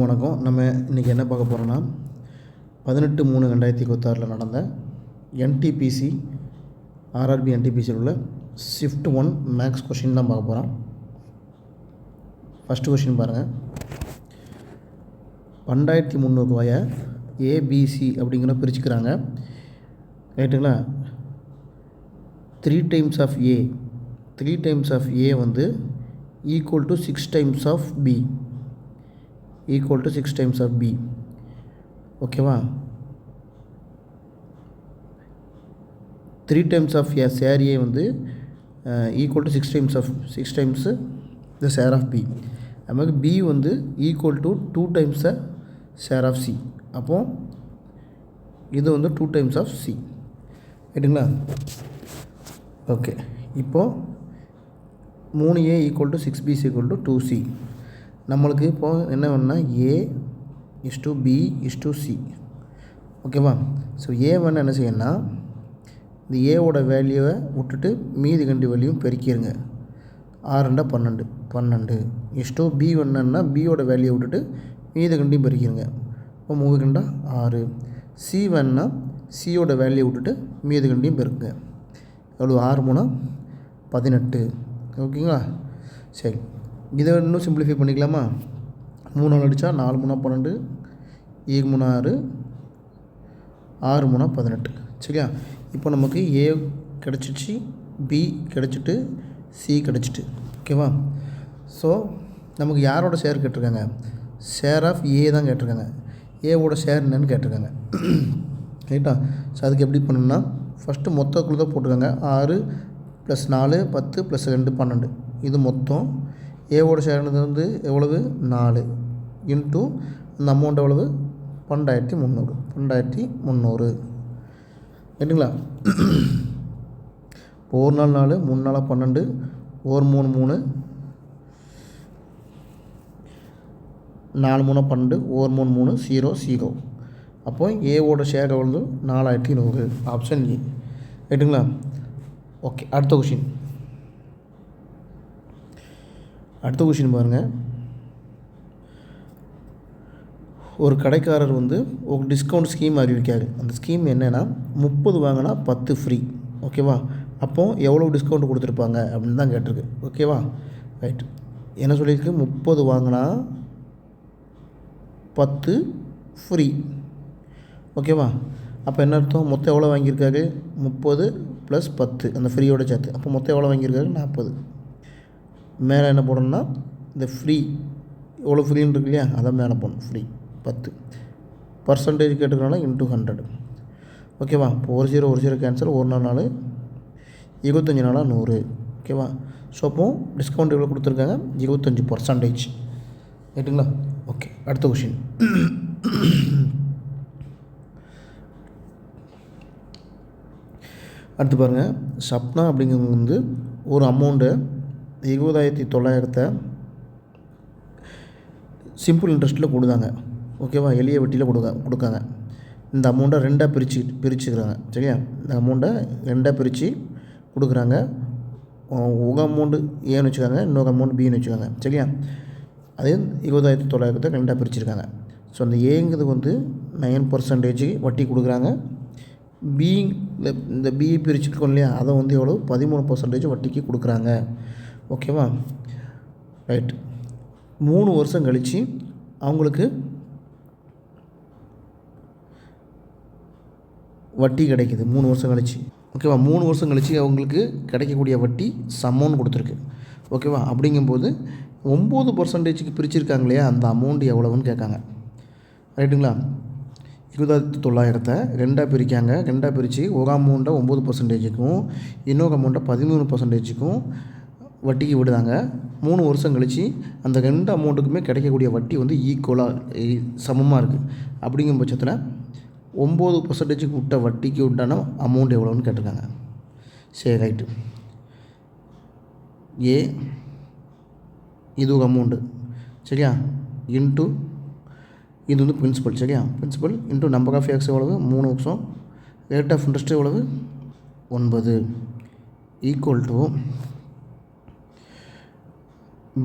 வணக்கம். நம்ம இன்றைக்கி என்ன பார்க்க போகிறோன்னா 18/3/2026 நடந்த என்டிபிசி ஆர்ஆர்பி என்டிபிசியில் உள்ள ஷிஃப்ட் 1 மேக்ஸ் கொஷின் தான் பார்க்க போகிறோம். ஃபஸ்ட்டு கொஷின் பாருங்கள். 2300 ரூபாயை ஏபிசி அப்படிங்கிற பிரிச்சுக்கிறாங்க, ரைட்டுங்களா? 3 times of A, 3 times of A வந்து equal to 6 times of B, equal to 6 times of B. ஓகேவா? 3 times of A share A வந்து equal to 6 times the share of B. அது மாதிரி பி வந்து equal to 2 times the share of C. அப்போது இது வந்து 2 times of C, ரைட்டுங்களா? Okay, இப்போது 3a equal to 6b equal to 2c. நம்மளுக்கு இப்போது என்ன வேணும்னா a is to b is to c. ஓகேவா? ஸோ a வேணால் என்ன செய்யணும்னா இந்த ஏவோட வேல்யூவை விட்டுட்டு மீதி கண்டு வேல்யூவும் பெருக்கிடுங்க. 6 12 12 இஸ் டு b வேணுன்னா பியோட வேல்யூவை விட்டுட்டு மீதி கண்டையும் பெருக்கிடுங்க. இப்போ 3 கண்டா 6. சி வேணுன்னா சியோட வேல்யூவை விட்டுட்டு மீதி கண்டையும் பெருக்குங்க. எவ்வளோ? 6 3 18. ஓகேங்களா? சரி, இதை இன்னும் சிம்பிளிஃபை பண்ணிக்கலாமா? 3 அடித்தா 4 3 12, 7 3 6, 6 3 18. சரியா? இப்போ நமக்கு ஏ கிடச்சிச்சு, பி கிடச்சிட்டு, சி கிடச்சிட்டு. ஓகேவா? ஸோ நமக்கு யாரோட ஷேர் கேட்டிருக்காங்க? ஷேர் ஆஃப் ஏ தான் கேட்டிருக்காங்க. ஏவோட ஷேர் என்னன்னு கேட்டிருக்காங்க, ரைட்டா? ஸோ அதுக்கு எப்படி பண்ணணும்னா ஃபஸ்ட்டு மொத்தக்குள்ள தான் போட்டுருக்காங்க. 6 + 4 10 + 2 12. இது மொத்தம். ஏவோட ஷேர்னது வந்து எவ்வளவு? 4 இன்ட்டு அந்த அமௌண்ட் எவ்வளவு? 12300. 12300, ரைட்டுங்களா? இப்போ ஒரு நாள் 4, 3 நாளாக 12, 1 3 3, 4 3 12, 1 3 3 0 0. அப்போ ஏவோட ஷேர் எவ்வளவு? 4100. ஆப்ஷன் ஏ, ரைட்டுங்களா? ஓகே, அடுத்த கொஷின் பாருங்கள். ஒரு கடைக்காரர் வந்து ஒரு டிஸ்கவுண்ட் ஸ்கீம் அறிவிக்காரு. அந்த ஸ்கீம் என்னென்னா 30 வாங்கினா 10 ஃப்ரீ. ஓகேவா? அப்போது எவ்வளோ டிஸ்கவுண்ட் கொடுத்துருப்பாங்க அப்படின்னு தான் கேட்டிருக்கு. ஓகேவா? ரைட். என்ன சொல்லியிருக்கு? 30 வாங்கினா 10 ஃப்ரீ. ஓகேவா? அப்போ என்ன அர்த்தம்? மொத்தம் எவ்வளோ வாங்கியிருக்காரு? 30 + 10 அந்த ஃப்ரீயோட சேர்த்து. அப்போ மொத்தம் எவ்வளோ வாங்கியிருக்காரு? 40. மேலே என்ன போடணும்னா இந்த ஃப்ரீ எவ்வளோ ஃப்ரீன்னு இருக்கு இல்லையா, அதான் மேலே போடணும். ஃப்ரீ 10 பர்சன்டேஜ் கேட்டுக்கிறனால இன்ட்டு 100. ஓகேவா? இப்போ 1 0 கேன்சல். 1 நாள் 4, 25 நாளாக 100. ஓகேவா? ஸோ அப்போது டிஸ்கவுண்ட் எவ்வளோ கொடுத்துருக்காங்க? 25%, ரைட்டுங்களா? ஓகே, அடுத்த கொஷின். அடுத்து பாருங்கள். சப்னா அப்படிங்கிறவங்க வந்து ஒரு அமௌண்ட்டை 20,900 சிம்பிள் இன்ட்ரெஸ்ட்டில் கொடுத்தாங்க. ஓகேவா? எளிய வட்டியில் கொடுக்காங்க. இந்த அமௌண்ட்டை 2ஆக பிரிச்சுக்கிறாங்க. சரியா? இந்த அமௌண்ட்டை 2ஆக பிரித்து கொடுக்குறாங்க. ஒரு அமௌண்ட்டு ஏன்னு வச்சுக்காங்க, இன்னொரு அமௌண்ட் பின்னு வச்சுக்காங்க. சரியா? அதே 20,900 2ஆக பிரிச்சுருக்காங்க. ஸோ அந்த ஏங்கிறது வந்து 9% வட்டி கொடுக்குறாங்க. பி இந்த பி பிரிச்சுருக்கோம் இல்லையா, அதை வந்து எவ்வளோ? 13% வட்டிக்கு கொடுக்குறாங்க. ஓகேவா? ரைட். 3 வருஷம் கழித்து அவங்களுக்கு வட்டி கிடைக்கிது. 3 வருஷம் கழித்து. ஓகேவா? 3 வருஷம் கழித்து அவங்களுக்கு கிடைக்கக்கூடிய வட்டி சம்மோன்னு கொடுத்துருக்கு. ஓகேவா? அப்படிங்கும்போது 9%க்கு பிரிச்சுருக்காங்க இல்லையா, அந்த அமௌண்ட் எவ்வளவுன்னு கேட்காங்க. ரைட்டுங்களா? 20,900 2ஆக பிரிக்காங்க. 2ஆக பிரித்து ஒரு அமௌண்ட்டை 9%க்கும் இன்னொரு அமௌண்ட்டை 13%க்கும் வட்டிக்கு விடுதாங்க. 3 வருஷம் கழித்து அந்த 2 அமௌண்ட்டுக்குமே கிடைக்கக்கூடிய வட்டி வந்து ஈக்குவலாக சமமாக இருக்குது. அப்படிங்கும் பட்சத்தில் 9%க்கு விட்ட வட்டிக்கு உண்டான அமௌண்ட் எவ்வளோன்னு கேட்டிருக்காங்க. சரி, ரைட்டு. ஏ இது ஒரு அமௌண்ட்டு. சரியா? இன்ட்டு இது வந்து பிரின்சிபல். சரியா? Principal into number of x எவ்வளவு? 3 வருஷம். ரேட் ஆஃப் இன்ட்ரெஸ்ட் எவ்வளவு? 9 ஈக்குவல் டு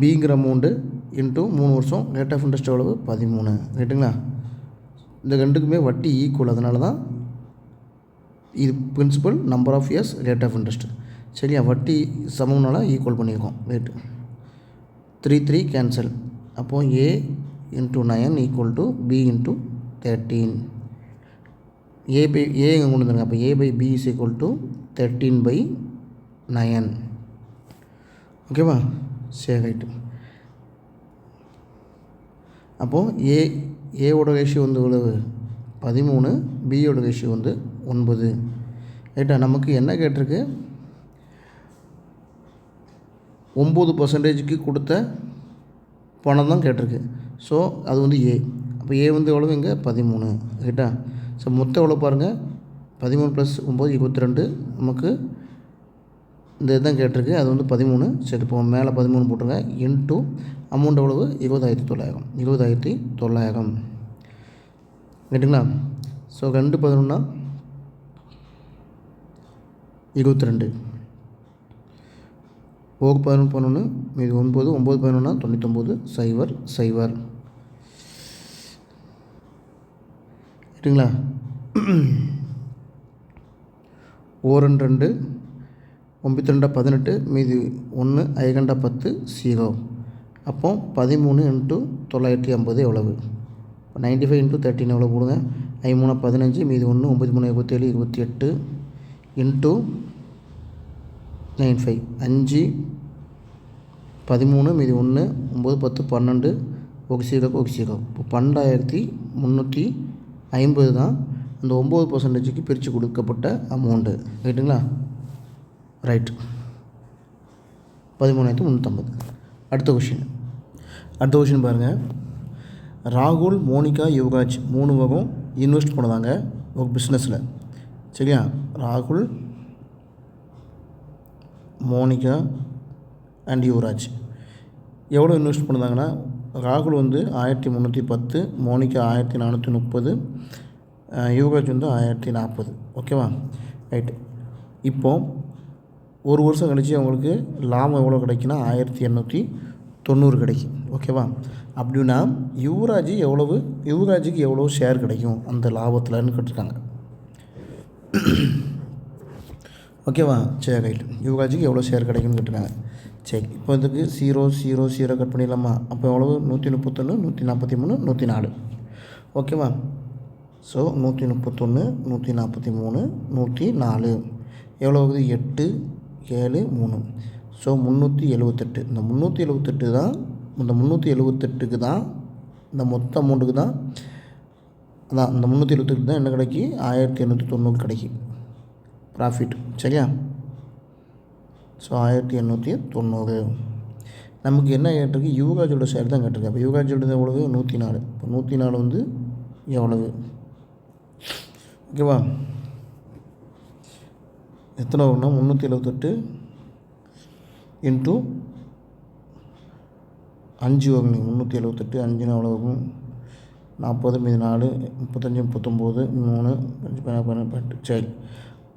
பிங்கிற அமௌண்ட்டு இன்ட்டு 3 வருஷம் ரேட் ஆஃப் இன்ட்ரெஸ்ட் எவ்வளவு 13 ரைட்டுங்களா. இந்த ரெண்டுக்குமே வட்டி ஈக்குவல், அதனால தான் இது principal number of years rate of interest. சரியா, வட்டி சமம்னால ஈக்குவல் பண்ணியிருக்கோம். Right, 3 cancel. அப்போது A into 9 equal to B into 13. A எங்கே கொண்டு வந்துருங்க. அப்போ A/B இஸ் ஈக்குவல் டு 13/9. ஓகேவா, சரி ரைட்டு. அப்போது ஏவோட ரேஷியோ வந்து எவ்வளவு 13, பியோட ரேஷியோ வந்து 9. ரைட்டா, நமக்கு என்ன கேட்டிருக்கு 9% கொடுத்த பணம் தான் கேட்டிருக்கு. ஸோ அது வந்து A. அப்போ A வந்து எவ்வளவு இங்கே 13. ரைட்டா, ஸோ மொத்தம் எவ்வளோ பாருங்கள் 13 + 9 22. நமக்கு இந்த இதுதான் கேட்டிருக்கு, அது வந்து 13. சரி, இப்போ மேலே 13 போட்டுருங்க. இன்ட்டு அமௌண்ட் எவ்வளவு 20,900. 20,900 ரைட்டுங்களா. ஸோ 2 11 22. 11 11 மீது 9 9 11 99 0 0 ரைட்டுங்களா. 1 2 9 2 18 மீதி 1 5 10 0. அப்போ 13 × 950 எவ்வளவு 95 × 13 எவ்வளோ போடுங்க. 5 3 15 மீதி 1 9 3 27 28 இன்ட்டு 95 5 13 மீதி 1 9 10 12 ஒரு 0 இப்போ 12,350 தான் அந்த 9%க்கு பிரித்து கொடுக்கப்பட்ட அமௌண்ட்டு. ரைட்டுங்களா, ரைட் 13,350. அடுத்த கொஷின் பாருங்கள். ராகுல், மோனிகா, யுவராஜ் 3 வகம் இன்வெஸ்ட் பண்ணுறாங்க ஒரு பிஸ்னஸில். சரியா, ராகுல், மோனிகா அண்ட் யுவராஜ் எவ்வளோ இன்வெஸ்ட் பண்ணுறாங்கன்னா, ராகுல் வந்து 1310, மோனிகா 1430, யுவராஜ் வந்து 1040. ஓகேவா, ரைட். இப்போது ஒரு வருஷம் கழித்து அவங்களுக்கு லாபம் எவ்வளோ கிடைக்குன்னா 1890 கிடைக்கும். ஓகேவா, அப்படின்னா யுவராஜுக்கு எவ்வளோ ஷேர் கிடைக்கும் அந்த லாபத்தில்னு கேட்டிருக்காங்க. ஓகேவா, சரி ரைட். யுவராஜுக்கு எவ்வளோ ஷேர் கிடைக்கும்னு கேட்டிருக்காங்க. சரி, இப்போ இதுக்கு 0 0 0 கட் பண்ணிடலாமா. அப்போ எவ்வளவு 131 143 104. ஓகேவா, ஸோ 131 143 104 எவ்வளோ ஆகுது 8 7 3. ஸோ 378. இந்த 378 தான், இந்த 378க்கு தான், இந்த மொத்த அமௌண்ட்டுக்கு தான், அதான் இந்த 378 தான் என்ன கிடைக்கி 1890 கிடைக்கும் ப்ராஃபிட். சரியா, ஸோ 1890. நமக்கு என்ன கேட்டிருக்கு யுவராஜோட ஷேர் தான் கேட்டிருக்கு. அப்போ யுவராஜோட எவ்வளவு 104. இப்போ 104 வந்து எவ்வளவு ஓகேவா, எத்தனை வரும்னா 378 இன்ட்டு 5 வரும். 378 5 எவ்வளோ வரும் 40 மீது 4 35 39 3 5 18. சரி,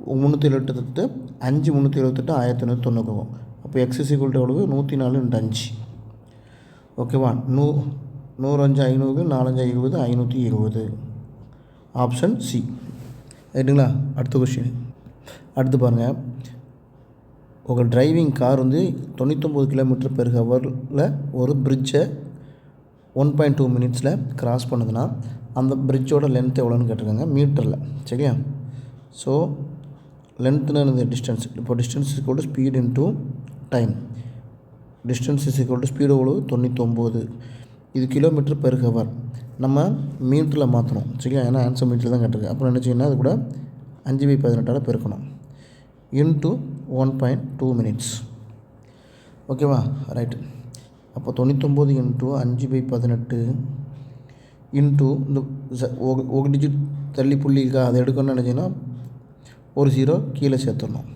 378 5 378 1890 ஆகும். அப்போ X = எவ்வளவு 104 × 5. ஓகேவா, 100 5 500 4 5 20 520. Option C. ரைட்டுங்களா. அடுத்த கொஸ்டின் அடுத்து பாருங்கள். உங்கள் டிரைவிங் கார் வந்து 99 km/h ஒரு பிரிட்ஜை 1.2 minutes கிராஸ் பண்ணுதுன்னா அந்த பிரிட்ஜோட லென்த் எவ்வளோன்னு கேட்டிருக்காங்க மீட்டரில். சரியா, ஸோ லென்த்துன்னு டிஸ்டன்ஸ். இப்போ distance = speed into time. Distance = speed எவ்வளோ 99. இது km/h நம்ம மீட்டரில் மாற்றணும். சரியா, ஏன்னா ஆன்சர் மீட்டரில் தான் கேட்டிருக்கு. அப்புறம் என்ன செய்யணும், அது கூட 5/18 பெருக்கணும் இன்ட்டு 1.2 minutes. ஓகேவா, ரைட்டு. அப்போ 99 இன்ட்டு 5/18 இன்ட்டு இந்த ஒரு டிஜிட் தள்ளி புள்ளி இருக்கா அதை எடுக்கணும்னு நினச்சிங்கன்னா ஒரு 0 கீழே சேர்த்துடணும்.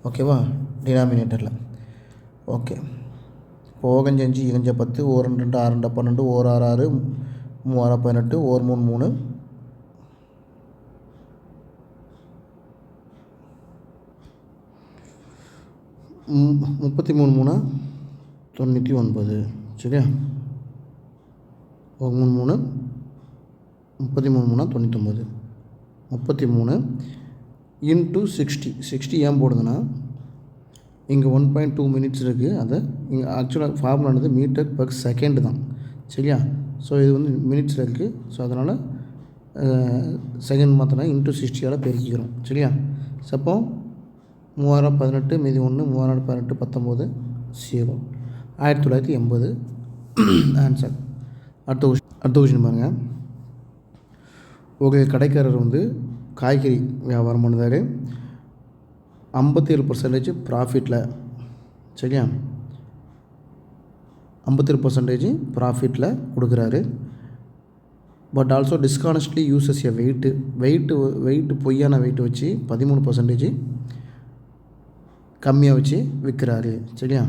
ஓகேவா, டினாமினேட்டரில். ஓகே, இப்போ 5 5 5 10 1 2 6 2 12 1 6 6 3 6 18 1 3 3 33 3 99. சரியா, 3 33 99 33 இன்ட்டு 60 ஏன் போடுதுன்னா இங்கே 1.2 மினிட்ஸ் இருக்குது. அதை இங்கே ஆக்சுவலாக ஃபார்முலானது மீட்டர் பர் செகண்டு தான், சரியா? ஸோ இது வந்து மினிட்ஸில் இருக்குது. ஸோ அதனால் செகண்ட் மாற்றினா இன்ட்டு 60 பெருக்கிக்கிறோம், சரியா? சப்போ 3018 மீதி 1 3018 19 0 1980 ஆன்சர். அடுத்த கொஷின் பாருங்கள். ஒரு கடைக்காரர் வந்து காய்கறி வியாபாரம் பண்ணுறாரு. 57% ப்ராஃபிட்டில், சரியா? 57% ப்ராஃபிட்டில் கொடுக்குறாரு. But also dishonestly uses a weight பொய்யான வெயிட்டு வச்சு 13% கம்மியாக வச்சு விற்கிறாரு, சரியா?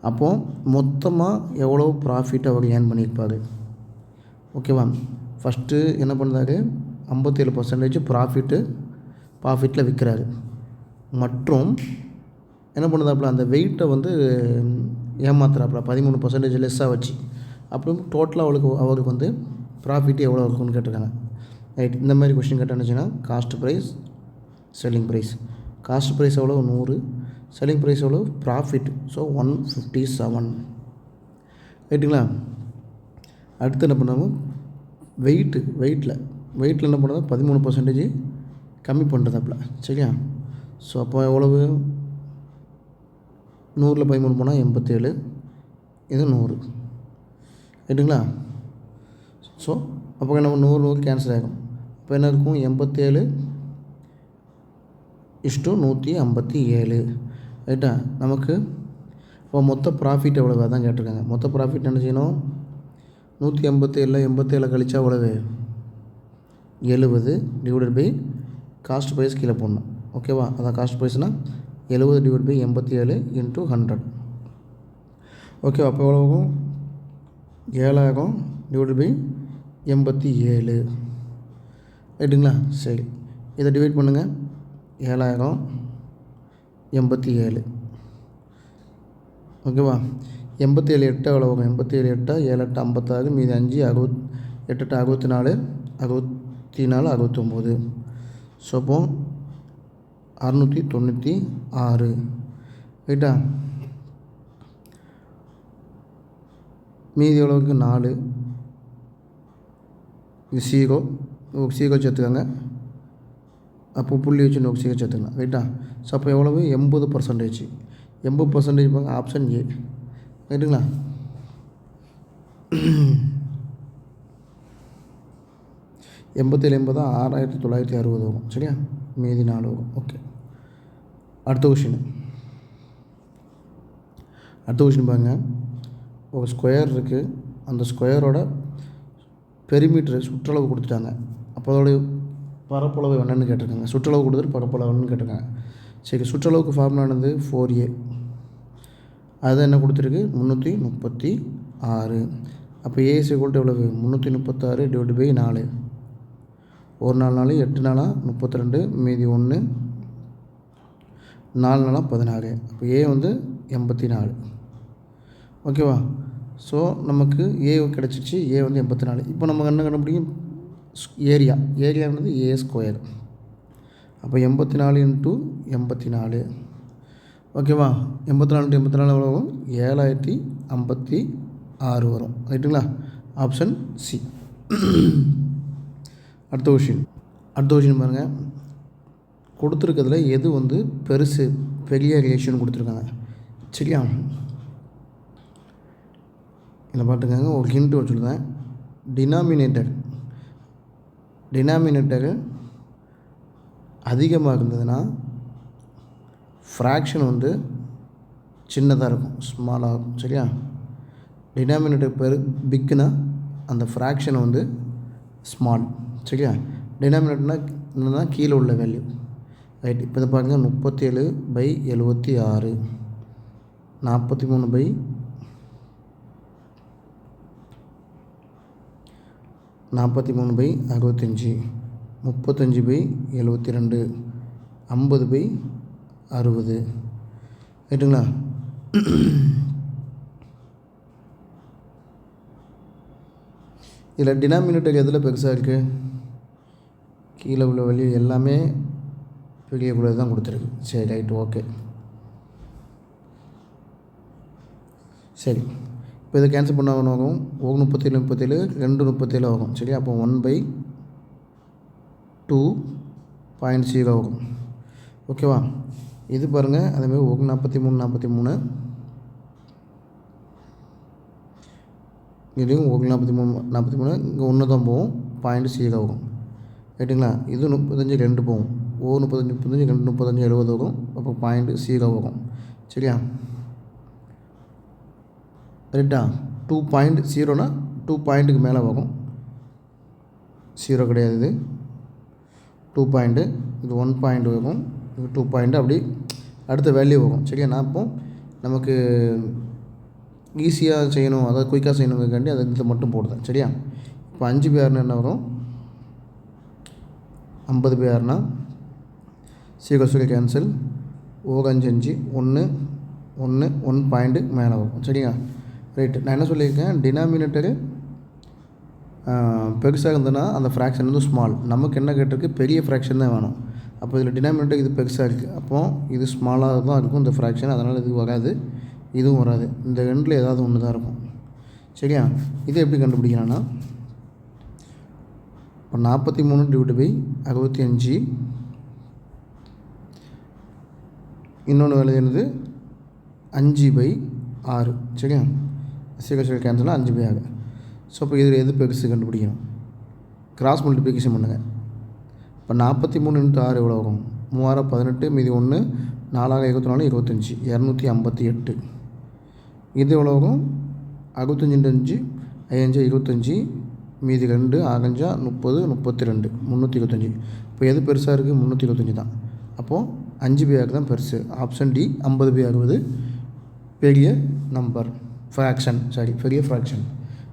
அப்போது மொத்தமாக எவ்வளோ ப்ராஃபிட் அவர் ஏர்ன் பண்ணியிருப்பார், ஓகேவா? ஃபஸ்ட்டு என்ன பண்ணுறாரு, 57% ப்ராஃபிட்டில் விற்கிறாரு. மற்றும் என்ன பண்ணுறாப்புல, அந்த வெயிட்டை வந்து ஏமாத்துறாப்புல 13% லெஸ்ஸாக வச்சு. அப்புறம் டோட்டலாக அவருக்கு வந்து ப்ராஃபிட் எவ்வளோ இருக்குன்னு கேட்டிருக்காங்க, ரைட்? இந்த மாதிரி கொஸ்டின் கேட்டாச்சுன்னா cost price, selling price. Cost price எவ்வளோ 100, செல்லிங் ப்ரைஸ் எவ்வளோ ப்ராஃபிட், ஸோ 157, ரைட்டுங்களா? அடுத்து என்ன பண்ணாமல் வெயிட்டில் என்ன பண்ணுறது 13% கம்மி பண்ணுறதாப்புல, சரியா? ஸோ அப்போ எவ்வளவு, 100ல் 13 போனால் 87, இது 100, ரைட்டுங்களா? ஸோ அப்போ நம்ம 100 கேன்சல் ஆகும். இப்போ என்ன இருக்கும், 87:157, ரைட்டா? நமக்கு இப்போ மொத்த ப்ராஃபிட் எவ்வளவு அதான் கேட்டிருக்காங்க. மொத்த ப்ராஃபிட் என்ன செய்யணும், 187 கழிச்சா எவ்வளவு, 70 டிவைடட் பை காஸ்ட் ப்ரைஸ் கீழே போடணும், ஓகேவா? அதான் காஸ்ட் ப்ரைஸ்னால் 70 டிவைட் பை 87 இன்ட்டு 100, ஓகேவா? அப்போ எவ்வளோ, 7000 டிவைட் பை 87, ரைட்டுங்களா? சரி, இதை டிவைட் பண்ணுங்கள். 7087, ஓகேவா? 87 8 எவ்வளோ வரும், 87 8 7 8 56, மீதி 5 8 8 64 69. ஸோ அப்போ 696, ரைட்டா? மீதி எவ்வளோக்கு 4, இது 0 சேர்த்துக்கோங்க. அப்போ புள்ளி வச்சு நோக்கு சீக்கிரம் சேர்த்துக்கலாம், ரைட்டா? ஸோ அப்போ எவ்வளவு, 80%. 80% பாருங்க, ஆப்ஷன் ஏ, ரைட்டுங்களா? 87 80 6960 வரும், சரியா? மீதி 4 வரும், ஓகே. அடுத்த கொஷின் பாருங்கள். ஒரு ஸ்கொயர் இருக்குது, அந்த ஸ்கொயரோட பெரிமீட்டர் சுற்றளவு கொடுத்துட்டாங்க. அப்போ அதோடைய பரப்பளவு என்னென்னு கேட்டிருக்காங்க. சுற்றளவு கொடுத்துட்டு பரப்பளவு என்னன்னு கேட்டிருக்காங்க. சரி, சுற்றளவுக்கு ஃபார்முலானது 4a, அது என்ன கொடுத்துருக்கு 336. அப்போ a = எவ்வளவு, 336 டிவைட் பை 4, 1 4 8 4 32, மீதி 1 4 4 16. அப்போ a வந்து 84, ஓகேவா? ஸோ நமக்கு a கிடச்சிச்சு, a வந்து 84. இப்போ நமக்கு என்ன கண்டுபிடிக்கும், ஏரியானது a². அப்போ 84 இன்ட்டு 84, ஓகேவா? 84 இன்ட்டு 84 எவ்வளோ வரும், 7056 வரும், ரைட்டுங்களா? Option C. அடுத்த கொஷின் பாருங்கள். கொடுத்துருக்கிறதுல எது வந்து பெரிய ரிலேஷன் கொடுத்துருக்காங்க, சரியா? இதில் பார்த்துக்கோங்க, ஒரு ஹிண்ட் வச்சுருந்தேன். டினாமினேட்டர் அதிகமாக இருந்ததுன்னா ஃப்ராக்ஷன் வந்து சின்னதாக இருக்கும், ஸ்மாலாக இருக்கும், சரியா? டினாமினேட்டர் பிக்குனா அந்த ஃப்ராக்ஷன் வந்து ஸ்மால், சரியா? டினாமினேட்டர்னால் என்னென்னா கீழே உள்ள வேல்யூ, ரைட்? இப்போ இதை பாருங்கள், 37/76, 43/65, 35/72, 50/60, ரைட்டுங்களா? இதில் டினாமினேட்டர் எதில் பெருசாக இருக்குது? கீழே உள்ள வழி எல்லாமே பெரிய கூட தான் கொடுத்துருக்கு. சரி, ரைட், ஓகே. சரி, இப்போ இதை கேன்சல் பண்ண ஆகும். 37 37 2 37 ஆகும். சரி, அப்போ 1/2.0 ஆகும். ஓகேவா? இது பாருங்கள், அதேமாதிரி 43 43 இதுவும் 43 43 இங்கே 1 தான் போகும். 0.0 ஆகும். ரைட்டுங்களா? இது 35 2 போகும். 35 35 2 35 70 ஆகும். அப்போ 0.0 ஆகும். சரியா? ரைட்டா? 2.0னா 2 பாயிண்ட்டுக்கு மேலே ஆகும். 0 கிடையாது. இது 2 பாயிண்ட்டு, இது 1 பாயிண்ட் ஆகும். இது 2 பாயிண்ட்டு, அப்படி அடுத்த வேல்யூ ஆகும். சரியா? நான் இப்போ நமக்கு ஈஸியாக செய்யணும், அதாவது குயிக்காக செய்யணுங்கிறக்காண்டி அதை இதை மட்டும் போடுதேன். சரியா? இப்போ 5/6 என்ன வரும்? 50/6 0 கேன்சல். 5 5 1 1 1 பாயிண்ட்டு மேலே வரும். சரியா? ரைட்டு. நான் என்ன சொல்லியிருக்கேன், டினாமினேட்டரு பெருசாக இருந்ததுன்னா அந்த ஃப்ராக்ஷன் வந்து ஸ்மால். நமக்கு என்ன கேட்டிருக்கு, பெரிய ஃப்ராக்ஷன் தான் வேணும். அப்போ இதில் டினாமினேட்டர் இது பெருசாக இருக்குது. அப்போது இது ஸ்மாலாக தான் இருக்கும் இந்த ஃப்ராக்ஷன். அதனால் இது வராது, இதுவும் வராது. இந்த ரெண்டில் ஏதாவது ஒன்று தான் இருக்கும். சரியா? இதை எப்படி கண்டுபிடிக்கலாம்னா, இப்போ 43/65 இன்னொன்று வேலை என்னது 5/6. சரியா? 0 கேன்சலாக 5/6. ஸோ இப்போ இதில் எது பெருசு கண்டுபிடிக்கணும். கிராஸ் மல்டிப்ளிகேஷன் பண்ணுங்கள். இப்போ 43 × 6 எவ்வளோ ஆகும்? 3 18 மீதி 1 4 24 25 258. இது எவ்வளோ ஆகும்? 65 5 25 மீதி 2 5 30 32 325. இப்போ எது பெருசாக இருக்குது? 325 தான். அப்போது 5/6 தான் பெருசு. ஆப்ஷன் டி 50/60 பெரிய நம்பர் ஃப்ராக்ஷன். சாரி, பெரிய ஃப்ராக்ஷன்.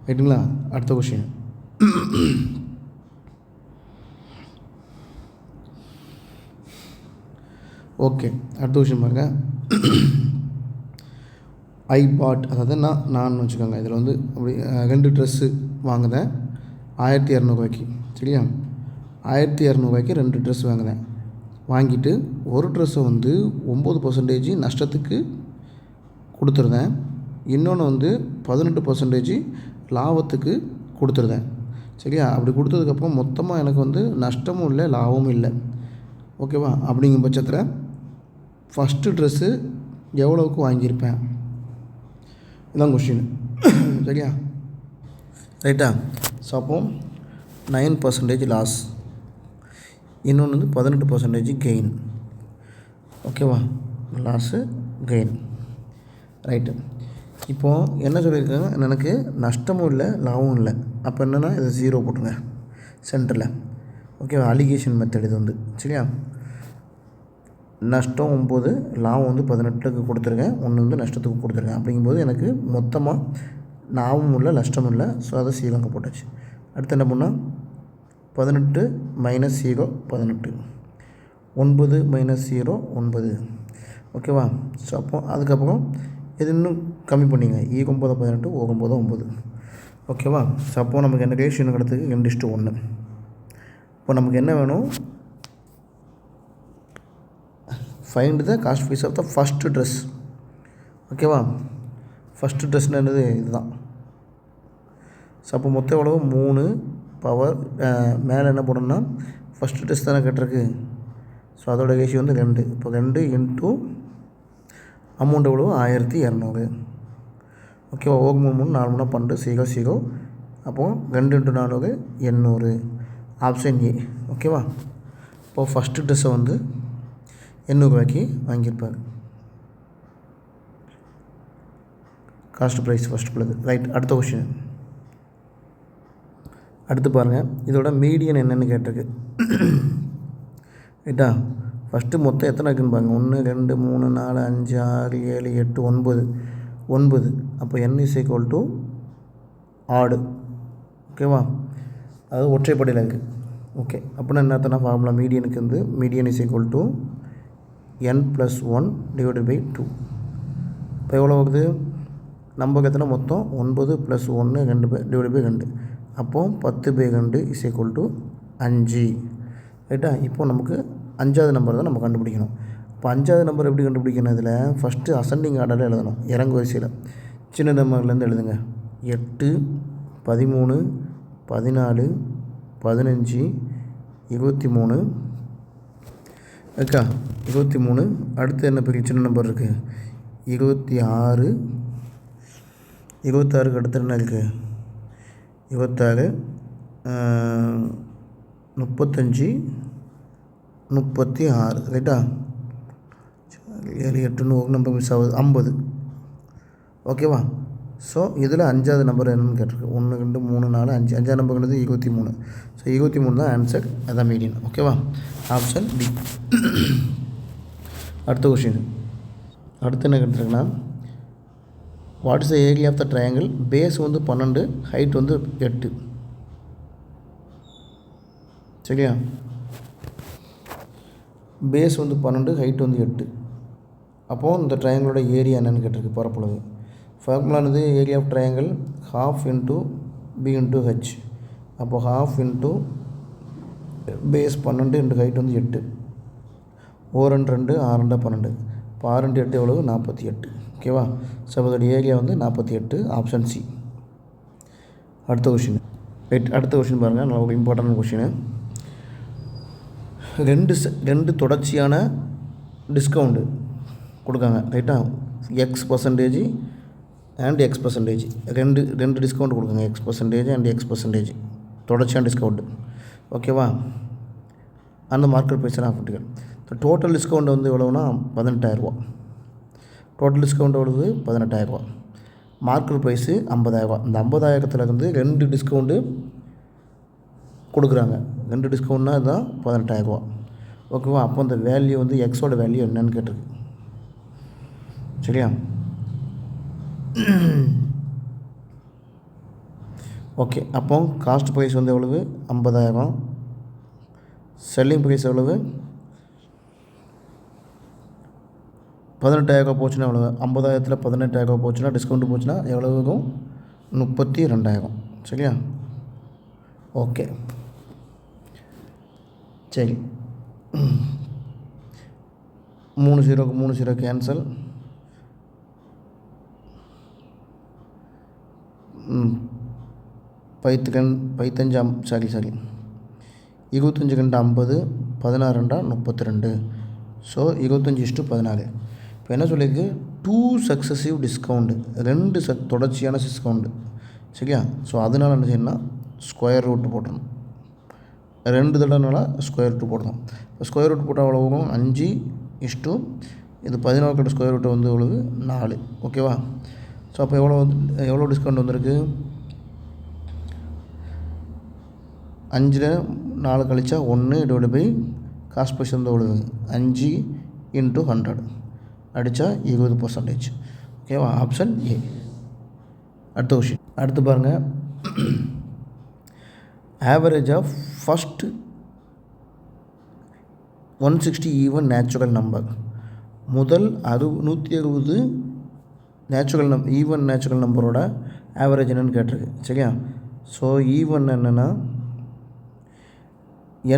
ரைட்டுங்களா? அடுத்த கொஷின். ஓகே, அடுத்த கொஷின் பாருங்கள். ஐ பாட், அதாவது நான் வச்சுக்கோங்க. இதில் வந்து அப்படி 2 ட்ரெஸ்ஸு வாங்குதேன் 1200 சரியா? 1200 2 ட்ரெஸ் வாங்குதேன். வாங்கிட்டு ஒரு ட்ரெஸ்ஸை வந்து 9% நஷ்டத்துக்கு கொடுத்துருந்தேன். இன்னொன்று வந்து 18% லாபத்துக்கு கொடுத்துருந்தேன். சரியா? அப்படி கொடுத்ததுக்கப்புறம் மொத்தமாக எனக்கு வந்து நஷ்டமும் இல்லை, லாபமும் இல்லை. ஓகேவா? அப்படிங்கும் பட்சத்தில் ஃபஸ்ட்டு ட்ரெஸ்ஸு எவ்வளோவுக்கு வாங்கியிருப்பேன்? இதுதான் கொஷின். சரியா? ரைட்டா? ஸோ அப்போ 9% லாஸ், இன்னொன்று வந்து 18% கெயின். ஓகேவா? Loss gain. ரைட்டு. இப்போது என்ன சொல்லியிருக்காங்க, எனக்கு நஷ்டமும் இல்லை, லாபமும் இல்லை. அப்போ என்னென்னா இது 0 போட்டுருங்க சென்டரில். ஓகேவா? அலிகேஷன் மெத்தட் இது வந்து. சரியா? நஷ்டம் 9, லாபம் வந்து 18க்கு கொடுத்துருக்கேன், 1 வந்து நஷ்டத்துக்கு கொடுத்துருக்கேன். அப்படிங்கும்போது எனக்கு மொத்தமாக லாபமும் இல்லை, நஷ்டமும் இல்லை. ஸோ அதை 0 அங்கே போட்டாச்சு. அடுத்து என்ன பண்ணால் 18 - 0 18, 9 - 0 9. ஓகேவா? ஸோ அப்போ அதுக்கப்புறம் இது இன்னும் கம்மி பண்ணிங்க. 9 18 9 9. ஓகேவா? ஸோ அப்போது நமக்கு என்ன ரேஷியோ கிடத்துக்கு 2:1. இப்போ நமக்கு என்ன வேணும், find the cost price of the first dress. ஓகேவா? ஃபஸ்ட்டு ட்ரெஸ்னால் என்னது, இதுதான். ஸோ அப்போ மொத்தம் எவ்வளோ 3 பவர் மேலே என்ன போடணும்னா ஃபஸ்ட்டு ட்ரெஸ் தானே கேட்டிருக்கு. ஸோ அதோட ரேஷியோ வந்து 2. இப்போ 2 இன்ட்டு அமௌண்ட் எவ்வளோ 1200. ஓகேவா? 3 3 4 3 12 0 0. அப்போது 2 × 4 800. Option A. ஓகேவா? இப்போது ஃபஸ்ட்டு ட்ரெஸ்ஸை வந்து 800 வாங்கியிருப்பார். காஸ்ட் ப்ரைஸ் ஃபஸ்ட் உள்ளது. ரைட். அடுத்த கொஷின். அடுத்து பாருங்கள், இதோட மீடியன் என்னென்னு கேட்டிருக்கு. ரைட்டா? ஃபஸ்ட்டு மொத்தம் எத்தனை இருக்குன்னு பாருங்கள். 1 2 3 4 5 6 7 8 9 9. அப்போ n = ஆடு. ஓகேவா? அதாவது ஒற்றைப்படையில் இருக்குது. ஓகே, அப்படின்னா என்ன அர்த்தம்னா, ஃபார்முலா மீடியனுக்கு வந்து மீடியன் = n + 1 / 2. இப்போ எவ்வளோ வருது? நம்பருக்கு எத்தனை மொத்தம் 9 + 1 2 / 2. அப்போது 10/2 இஸ் ஈக்குவல் டு 5 ரைட்டா. இப்போது நமக்கு 5வது நம்பர் தான் நம்ம கண்டுபிடிக்கணும். இப்போ 5வது நம்பர் எப்படி கண்டுபிடிக்கணும்? இதில் ஃபஸ்ட்டு அசெண்டிங் ஆர்டரில் எழுதணும், இறங்கு வரிசையில். சின்ன நம்பர்லேருந்து எழுதுங்க. 8, 13, 14, 15, 23 இருக்கா. 23. அடுத்து என்ன பெரிய சின்ன நம்பர் இருக்குது? 26. 26க்கு அடுத்து என்ன இருக்குது? 26, 35, 36 ரைட்டா. 7, 8ன்னு ஒரு நம்பர் மிஸ் ஆகுது, 50. ஓகேவா. ஸோ இதில் 5வது நம்பர் என்னென்னு கேட்டிருக்கு. 1, 2, 3, 4, 5. 5வது நம்பர்ங்கிறது 23. ஸோ 23 தான் ஆன்சர், அதான் மீடியன். ஓகேவா. Option D. அடுத்த கொஷின். அடுத்து என்ன கேட்டிருக்குன்னா, what is the area of the triangle? Base வந்து 12, ஹைட் வந்து 8. சரியா. பேஸ் வந்து 12, ஹைட் வந்து 8. அப்போது இந்த ட்ரையாங்கிளோட ஏரியா என்னென்னு கேட்டிருக்கு, பரப்பளவு. ஃபார்முலானது area of triangle ½ into B into H. அப்போது ½ இன்ட்டு பேஸ் 12 இன்ட்டு ஹைட் வந்து 8. 2 2 6 12. இப்போ 6 × 8 எவ்வளவு? 48. ஓகேவா. ஸோ அதோட ஏரியா வந்து 48, ஆப்ஷன் சி. அடுத்த கொஷின். ரைட். அடுத்த கொஷின் பாருங்கள், நல்ல ஒரு இம்பார்ட்டன்ட் கொஷின். ரெண்டு தொடர்ச்சியான டிஸ்கவுண்ட்டு கொடுக்காங்க ரைட்டா. X% and X%. ரெண்டு டிஸ்கவுண்ட் கொடுக்குங்க, X% அண்ட் X%, தொடர்ச்சியான டிஸ்கவுண்ட்டு. ஓகேவா. அந்த மார்க்கெட் ப்ரைஸ் ஆஃபர்ட்டுகள். டோட்டல் டிஸ்கவுண்ட் வந்து எவ்வளோனா 18,000. டோட்டல் டிஸ்கவுண்ட் எவ்வளவு? 18,000. Market price 50,000. இந்த 50,000 வந்து 2 டிஸ்கவுண்ட்டு கொடுக்குறாங்க. 2 டிஸ்கவுண்ட்னா இதுதான் 18,000. ஓகேவா. அப்போ அந்த வேல்யூ வந்து எக்ஸோட வேல்யூ என்னன்னு கேட்டிருக்கு. சரியா. ஓகே. அப்போ காஸ்ட் ப்ரைஸ் வந்து எவ்வளவு? 50,000. செல்லிங் ப்ரைஸ் எவ்வளவு? 18,000 போச்சுன்னா எவ்வளவு? 50,000ல் 18,000 போச்சுன்னா, டிஸ்கவுண்ட் போச்சுன்னா எவ்வளவு இருக்கும்? 32,000. சரியா. ஓகே. சரி. 3 0க்கு 3 0 கேன்சல். 25 சாரி 25 × 50, 16 × 32. ஸோ 25:14. இப்போ என்ன சொல்லியிருக்கு? 2 சக்ஸஸிவ் டிஸ்கவுண்டு, 2 தொடர்ச்சியான டிஸ்கவுண்டு. சரியா. ஸோ அதனால் என்ன செய்யணும்னா ஸ்கொயர் ரூட் போட்டணும். 2 தடவைனால ஸ்கொயர் ரூட் போடணும். இப்போ ஸ்கொயர் ரூட் போட்டால் எவ்வளோ வரும்? 5 இது 14 ஸ்கொயர் ரூட் வந்து எவ்வளவு? 4. ஓகேவா. ஸோ அப்போ எவ்வளோ டிஸ்கவுண்ட் வந்திருக்கு? 5ல் 4 கழிச்சா 1 / காஸ்ட் ப்ரைஸ் வந்து எவ்வளவு? 5 × 100 அடித்தா 20%. ஓகேவா. Option A. அடுத்த கொஷின். அடுத்து பாருங்கள், average of first 160 even natural number. முதல் 160 ஈவன் நேச்சுரல் நம்பரோட ஆவரேஜ் என்னென்னு கேட்டிருக்கு. சரியா. ஸோ ஈவன் என்னென்னா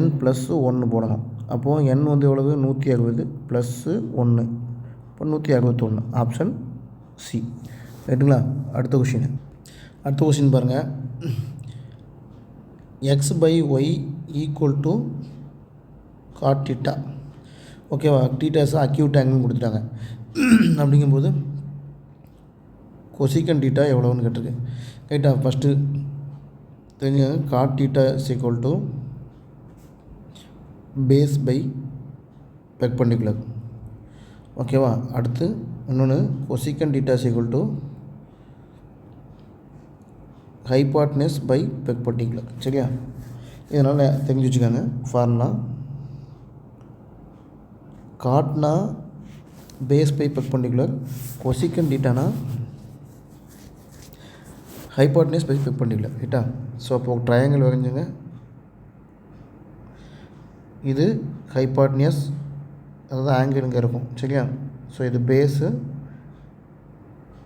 n + 1 போடணும். அப்போது n வந்து எவ்வளவு? 160 + 1. இப்போ 161, ஆப்ஷன் சி. ரைட்டுங்களா. அடுத்த கொஷின் பாருங்கள், x/y = cot θ. ஓகேவா. θ அக்யூட் ஆங்கிள்னு கொடுத்துட்டாங்க. அப்படிங்கும்போது கொசிகன் θ எவ்வளோன்னு கேட்டிருக்கு. ரைட்டா. ஃபஸ்ட்டு தெரிஞ்சு cot θ = பேஸ் பை பெர்பெண்டிகுலர். ஓகேவா. அடுத்து இன்னொன்று கொசிகன் θ = ஹைபாட்னஸ் பை பெர்பெண்டிகுலர். சரியா. இதனால் தெரிஞ்சு வச்சுக்கோங்க ஃபார்முலா. காட்னா பேஸ் பை பெர்பெண்டிகுலர், கொசிகன் θனா ஹைபாட்னஸ் பை பெர்பெண்டிகுலர். ரைட்டா. ஸோ அப்போது ட்ரையாங்கிள் வரைஞ்சுங்க. இது ஹைபாட்னியஸ், அதாவது ஆங்கிள் இங்கே இருக்கும். சரியா. ஸோ இது பேஸு,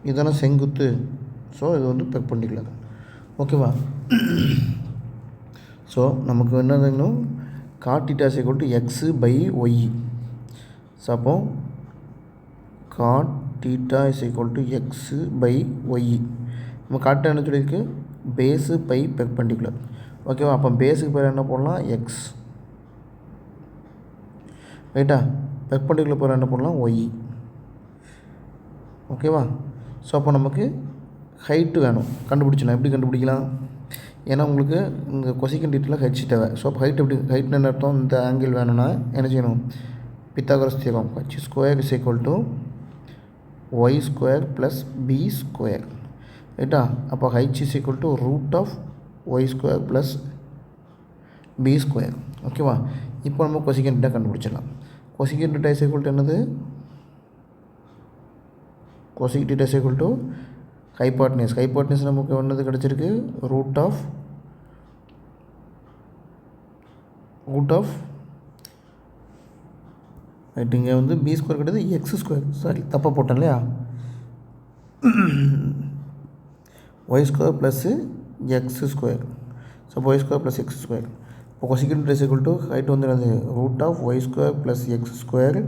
இதெல்லாம் செங்குத்து. ஸோ இது வந்து பெர்பெண்டிகுலர். ஓகேவா? ஸோ நமக்கு என்னதுன்னும் cot theta is equal to x/y. So அப்போ cot theta is equal to x/y. நம்ம cot என்ன சொல்லியிருக்கு, பேஸு பை பெர்பெண்டிகுலர். ஓகேவா? அப்போ பேஸுக்கு பேர் என்ன போடலாம், எக்ஸ். ரைட்டா? பெர்பெண்டிகுலர் பேர் என்ன போடலாம், ஒய். ஓகேவா? ஸோ அப்போ நமக்கு ஹைட்டு வேணும், கண்டுபிடிச்சலாம். எப்படி கண்டுபிடிக்கலாம்? ஏன்னா உங்களுக்கு இந்த கொசிக்கன் டீட்டெயிலாக ஹெச் தேவை. ஸோ அப்போ ஹைட் எப்படி, ஹைட்னு என்ன அர்த்தம், இந்த ஆங்கிள் வேணும்னா என்ன செய்யணும், Pythagoras theorem h square is equal to y square plus b square. ரைட்டா? அப்போ h is equal to root of Y square plus b square. ஓகேவா? இப்போ நம்ம கொசிக்கன் டீட்டா கண்டுபிடிச்சிடலாம். Cosecant theta is equal to என்னது, cosec theta is equal to hypotenuse. Hypotenuse நமக்கு ஒன்றது கிடச்சிருக்கு, ரூட் ஆஃப் ரைட். இங்கே வந்து பி ஸ்கொயர் கிடையாது, எக்ஸ் ஸ்கொயர். சாரி, தப்பாக போட்டேன் இல்லையா? Y square plus x square. So Y square plus X square. இப்போ cosec theta is equal to height வந்து என்னது, root of Y square plus X square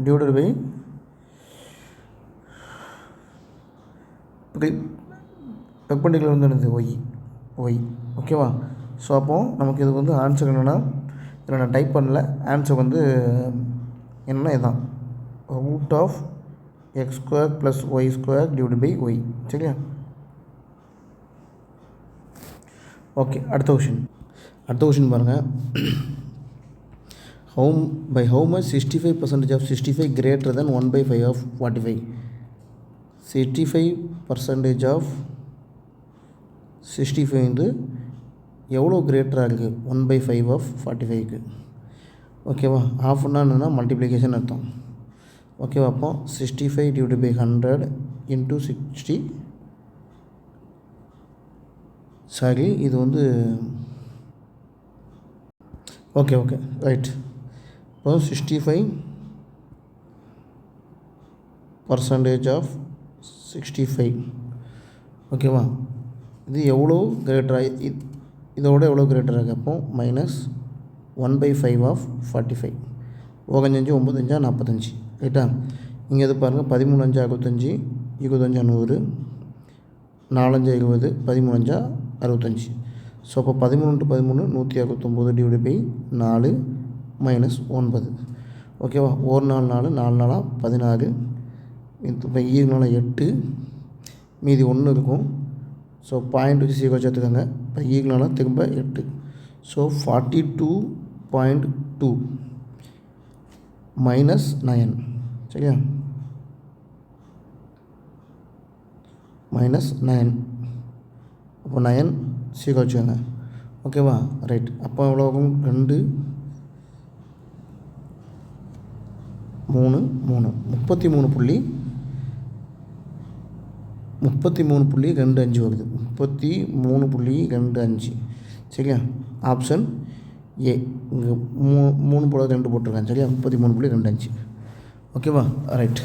divided by perpendicular வந்து என்னது, Y. ஓகேவா? So அப்போது நமக்கு இது வந்து ஆன்சர் என்னென்னா, இதில் நான் டைப் பண்ணல, ஆன்சர் வந்து என்னென்னா இதுதான், root of x square plus y square divide by y. சரியா? ஓகே, அடுத்த கொஷின் பாருங்கள். how much 65% of 65 greater than 1/5 of 45? 65% of 65 வந்து எவ்வளோ கிரேட்டராக இருக்குது 1/5 ஆஃப் 45க்கு. ஓகேவா? ஆஃப்னா என்னென்னா மல்டிப்ளிகேஷன் அர்த்தம். ஓகேவா? அப்போ 65 டிவைட் பை 100 இன்ட்டு 60. சாரி, இது வந்து ஓகே ரைட். இப்போ 65% ஆஃப் 65. ஓகேவா? இது எவ்வளோ கிரேட்டராக, இதோட எவ்வளோ கிரேட்டராக இருக்குது, அப்போ மைனஸ் 1/5 ஆஃப் 45. 5 9 45. ரைட்டா? இங்கே எது பாருங்கள், 13 5 65, 25 100, 4 20, 13 65. ஸோ அப்போ 13 13 169 டிவைட் பை 4 மைனஸ் 9. ஓகேவா? ஒரு 4 4 4 4 16, இப்போ 8, மீதி 1 இருக்கும். ஸோ பாயிண்ட் வச்சு சீக்கிரம் சேர்த்துக்கோங்க. இப்போ ஈக்குவலாக திரும்ப 8. So 42.2 minus 9. சரியா? மைனஸ் 9. அப்போ 9 சீக்கிரம் வச்சுக்கோங்க. ஓகேவா? ரைட். அப்போ எவ்வளோ ஆகும், 2 3 3 33.25 வருது. 33.25. சரியா? Option A. இங்கே 3 போட 2 போட்டிருக்கேன். சரியா? 33.25. ஓகேவா? ரைட்.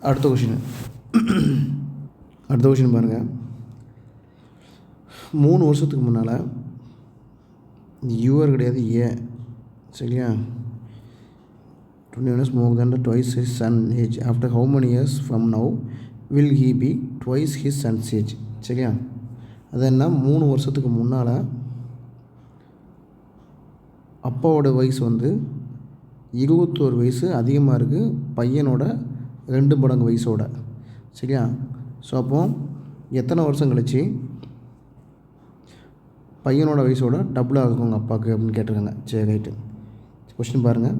அடுத்த கொஷின் பாருங்கள். 3 வருஷத்துக்கு முன்னால் யூஆர் கிடையாது, ஏ. சரியா? 20 years more than twice his son age. After how many years from now will he be twice his son's age? சரியா? அது என்ன, 3 வருஷத்துக்கு முன்னால் அப்பாவோட வயசு வந்து 21 வயசு அதிகமாக இருக்குது பையனோட 2 மடங்கு வயசோட. சரியா? ஸோ அப்போது எத்தனை வருஷம் கழிச்சு பையனோட வயசோட டபுளாக இருக்கும் உங்கள் அப்பாவுக்கு அப்படின்னு கேட்டிருக்காங்க. சரி, ரைட்டு. கொஸ்டின் பாருங்கள்.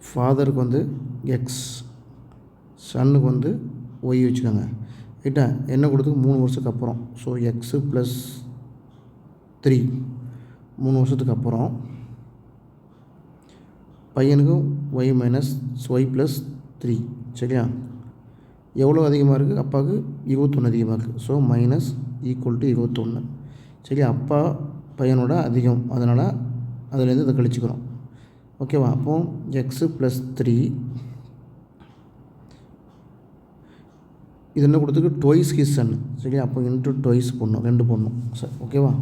ஃபாதருக்கு வந்து எக்ஸ், சன்னுக்கு வந்து ஒய் வச்சுக்கோங்க. ரைட்டா? என்ன கொடுத்துக்கு 3 வருஷத்துக்கு அப்புறம். ஸோ எக்ஸு ப்ளஸ் 3 3 வருஷத்துக்கு அப்புறம். பையனுக்கு ஒய் மைனஸ் ஒய் ப்ளஸ் 3. சரியா? எவ்வளோ அதிகமாக இருக்குது, அப்பாவுக்கு 21 அதிகமாக இருக்குது. So minus equal to 21. சரியா? அப்பா பையனோட அதிகம், அதனால் அதுலேருந்து இதை கழிச்சுக்கிறோம். ஓகேவா? அப்போது எக்ஸு ப்ளஸ் 3 இது என்ன கொடுத்துருக்கு ட்வைஸ் ஹிஸ் சன் சரியா. அப்போ இன்ட்டு ட்வைஸ் போடணும், 2 போடணும் சார் ஓகேவா.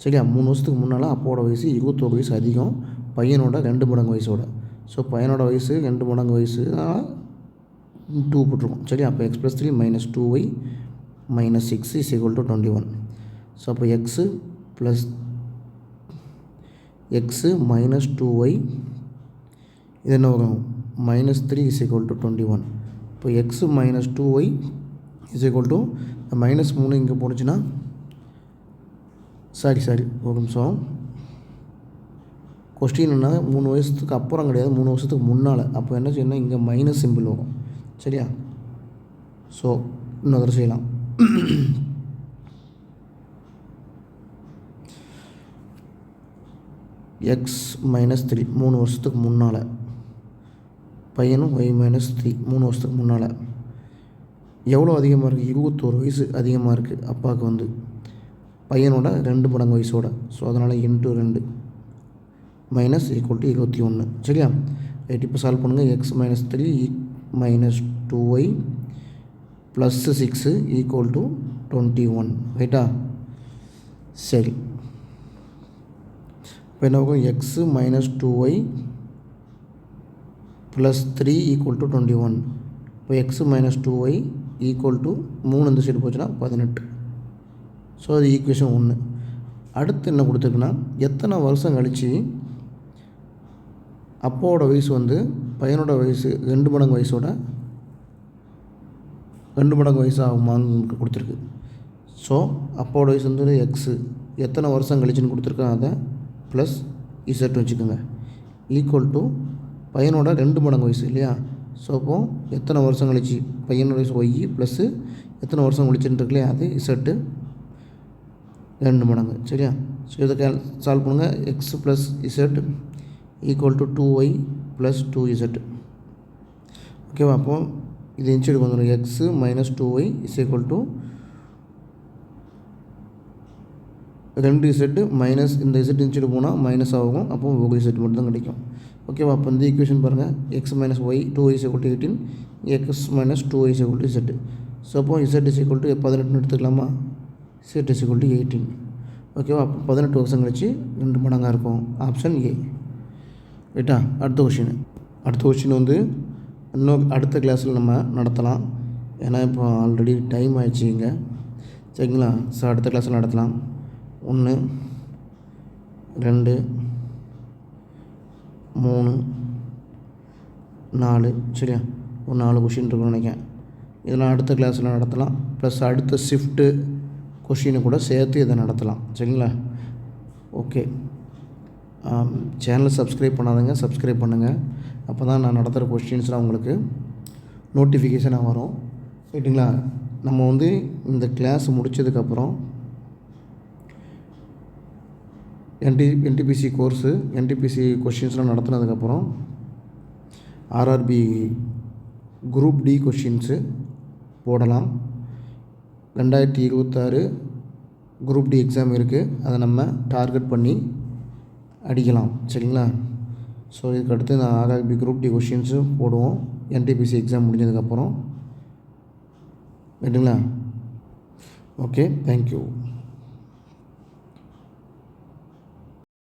சரியா 3 வருஷத்துக்கு முன்னால் அப்போட வயசு 21 வயசு அதிகம் பையனோட 2 மடங்கு வயசோட. ஸோ பையனோட வயசு 2 மடங்கு வயசு 2 போட்டிருக்கோம் சரியா. அப்போ x + 3 - 2y - 6 = 21. ஸோ அப்போ x - 2y இது என்ன வரும் -3 = 21. இப்போ x - 2y = -3 இங்கே போணுச்சுன்னா சாரி ஒரு நிமிஷம். கொஸ்டின்னா 3 வருஷத்துக்கு அப்புறம் கிடையாது, 3 வருஷத்துக்கு முன்னால். அப்போ என்ன செய்யணும், இங்கே மைனஸ் சிம்பிள் வரும் சரியா. ஸோ இன்னொரு தடவை செய்யலாம். x - 3 3 வருஷத்துக்கு முன்னால், பையனும் y - 3 3 வருஷத்துக்கு முன்னால். எவ்வளோ அதிகமாக இருக்குது, 21 வயசு அதிகமாக இருக்குது அப்பாவுக்கு வந்து பையனோட 2 மடங்கு வயசோட. ஸோ அதனால் இன்ட்டு 2 மைனஸ் = 21 சரியா. ரைட் இப்போ சால்வ் பண்ணுங்கள். x - 3 - 2y + 6 = 21 ரைட்டா. சரி இப்போ என்ன ஆகும், x - 2y + 3 = 21. இப்போ x - 2y = 3 இந்த சைடு போச்சுன்னா 18. ஸோ அது ஈக்குவேஷன் 1. அடுத்து என்ன கொடுத்துருக்குன்னா, எத்தனை வருஷம் கழித்து அப்பாவோட வயசு வந்து பையனோட வயசு 2 மடங்கு வயசோட 2 மடங்கு வயசு ஆகுமான்னு கொடுத்துருக்கு. ஸோ அப்பாவோட வயசு வந்து எக்ஸு எத்தனை வருஷம் கழிச்சுன்னு கொடுத்துருக்கேன், அதை ப்ளஸ் இசட் வச்சுக்கோங்க = பையனோட 2 மடங்கு வயசு இல்லையா. ஸோ அப்போது எத்தனை வருஷம் கழிச்சு பையனோட வயசு ஒய் ப்ளஸ்ஸு எத்தனை வருஷம் கழிச்சுன்னு இருக்கு இல்லையா, அது இசட்டு 2 மடங்கு சரியா. ஸோ இதை சால்வ் பண்ணுங்கள். x + z = 2y + 2z ஓகேவா. அப்போது இது இன்சைடு வந்துடும். x - 2y = 2z மைனஸ் இந்த z இன்சைடு போனால் மைனஸ் ஆகும். அப்போ ஒரு z மட்டும் தான் கிடைக்கும் ஓகேவா. அப்போ இந்த ஈக்குவேஷன் பாருங்கள், x - y 2y = 18, x - 2y = z. So அப்போ z = 18 எடுத்துக்கலாமா, z = 18 ஓகேவா. அப்போ 18 வருஷம் கழிச்சு 2 மடங்காக இருக்கும். ஆப்ஷன் ஏ ரைட்டா. அடுத்த கொஷின் வந்து இன்னும் அடுத்த கிளாஸில் நம்ம நடத்தலாம். ஏன்னா இப்போ ஆல்ரெடி டைம் ஆயிடுச்சு இங்கே சரிங்களா. ஸோ அடுத்த கிளாஸில் நடத்தலாம். 1 2 3 4 சரியா. ஒரு 4 கொஷின் இருக்குன்னு நினைக்கிறேன். இதெல்லாம் அடுத்த கிளாஸில் நடத்தலாம். ப்ளஸ் அடுத்த ஷிஃப்ட்டு கொஷினை கூட சேர்த்து இதை நடத்தலாம் சரிங்களா. ஓகே, சேனலை சப்ஸ்கிரைப் பண்ணாதங்க, சப்ஸ்கிரைப் பண்ணுங்கள். அப்போ தான் நான் நடத்துகிற கொஷின்ஸ்லாம் உங்களுக்கு நோட்டிஃபிகேஷனாக வரும் ரைட்டுங்களா. நம்ம வந்து இந்த கிளாஸ் முடித்ததுக்கப்புறம் என்டிபிசி கோர்ஸு என்டிபிசி கொஷின்ஸ்லாம் நடத்துனதுக்கப்புறம் ஆர்ஆர்பி குரூப் டி கொஷின்ஸு போடலாம். 2026 குரூப் டி எக்ஸாம் இருக்குது, அதை நம்ம டார்கெட் பண்ணி அடிக்கலாம் சரிங்களா. ஸோ இதுக்கடுத்து நான் ஆர்ஆர்பி குரூப் டி கொஷின்ஸும் போடுவோம் என்டிபிசி எக்ஸாம் முடிஞ்சதுக்கப்புறம் ரைட்டுங்களா. Okay, thank you.